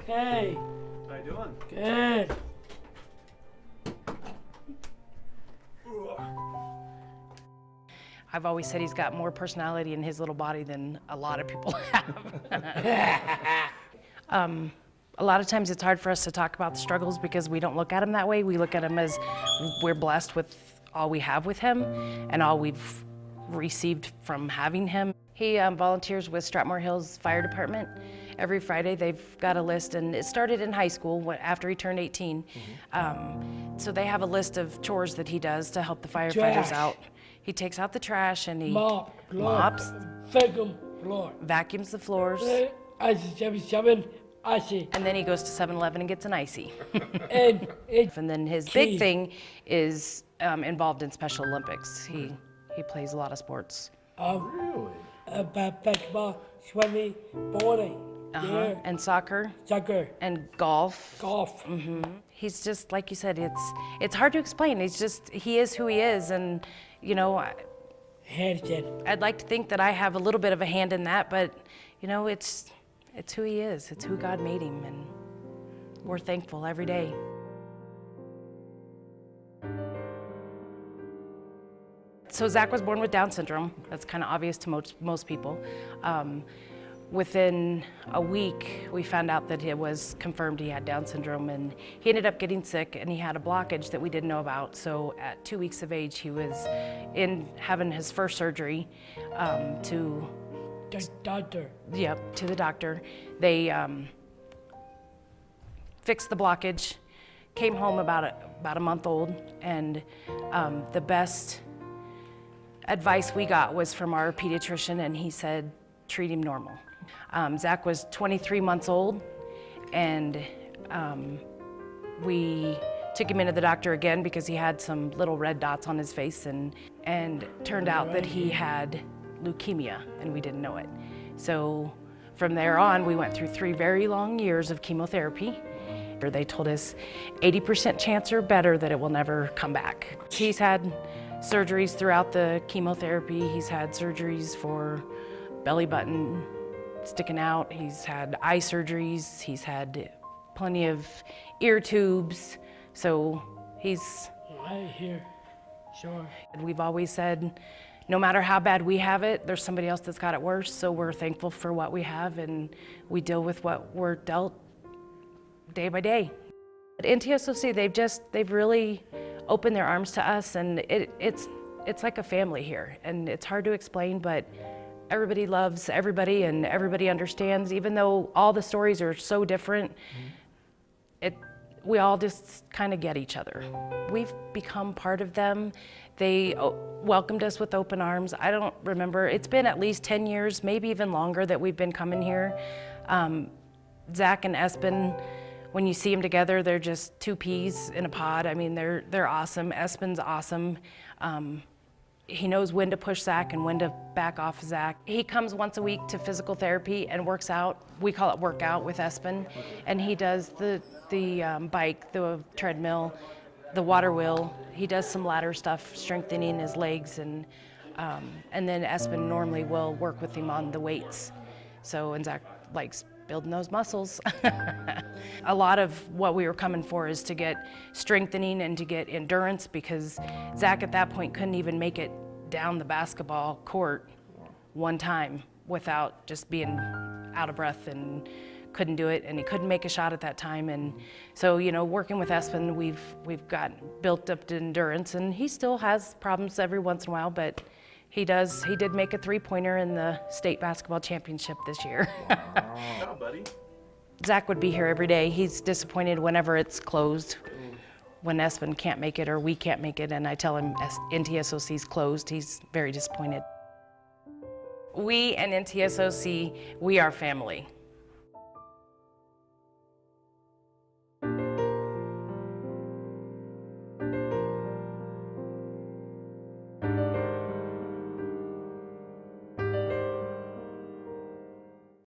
Hey. How you doing? Good. I've always said he's got more personality in his little body than a lot of people have. A lot of times it's hard for us to talk about the struggles because we don't look at him that way. We look at him as we're blessed with all we have with him and all we've received from having him. He volunteers with Strathmore Hills Fire Department. Every Friday they've got a list, and it started in high school after he turned 18. So they have a list of chores that he does to help the firefighters out. He takes out the trash and he mops, vacuums the floors, and then he goes to 7-Eleven and gets an icy. And then his big thing is involved in Special Olympics. He plays a lot of sports. Really? Basketball, swimming, bowling. And soccer. And golf. He's just, like you said, it's hard to explain. He is who he is, and you know, I'd like to think that I have a little bit of a hand in that, but you know, it's who he is. It's who God made him, and we're thankful every day. So Zach was born with Down syndrome. That's kind of obvious to most people. Within a week, we found out that it was confirmed he had Down syndrome, and he ended up getting sick, and he had a blockage that we didn't know about. So at 2 weeks of age, he was having his first surgery to the doctor. Yep, to the doctor. They fixed the blockage, came home about a month old, and the best advice we got was from our pediatrician, and he said, treat him normal. Zach was 23 months old, and we took him into the doctor again because he had some little red dots on his face, and turned out that he had leukemia, and we didn't know it. So from there on, we went through 3 very long years of chemotherapy. They told us 80% chance or better that it will never come back. He's had surgeries throughout the chemotherapy. He's had surgeries for belly button sticking out. He's had eye surgeries. He's had plenty of ear tubes. So he's right here. Sure. We've always said, no matter how bad we have it, there's somebody else that's got it worse. So we're thankful for what we have, and we deal with what we're dealt day by day. At NTSOC, they've really opened their arms to us, and it's like a family here, and it's hard to explain, but everybody loves everybody and everybody understands. Even though all the stories are so different, we all just kind of get each other. We've become part of them. They welcomed us with open arms. I don't remember, it's been at least 10 years, maybe even longer, that we've been coming here. Zach and Espen, when you see them together, they're just 2 peas in a pod. I mean, they're awesome. Espen's awesome. He knows when to push Zach and when to back off Zach. He comes once a week to physical therapy and works out. We call it workout with Espen. And he does the bike, the treadmill, the water wheel. He does some ladder stuff, strengthening his legs. And then Espen normally will work with him on the weights. And Zach likes building those muscles. A lot of what we were coming for is to get strengthening and to get endurance, because Zach at that point couldn't even make it down the basketball court one time without just being out of breath, and couldn't do it, and he couldn't make a shot at that time. And so, you know, working with Espen, we've got built up to endurance, and he still has problems every once in a while, but he did make a 3-pointer in the state basketball championship this year. Wow, buddy. Zach would be here every day. He's disappointed whenever it's closed, when Espen can't make it or we can't make it, and I tell him NTSOC's closed. He's very disappointed. We and NTSOC, we are family.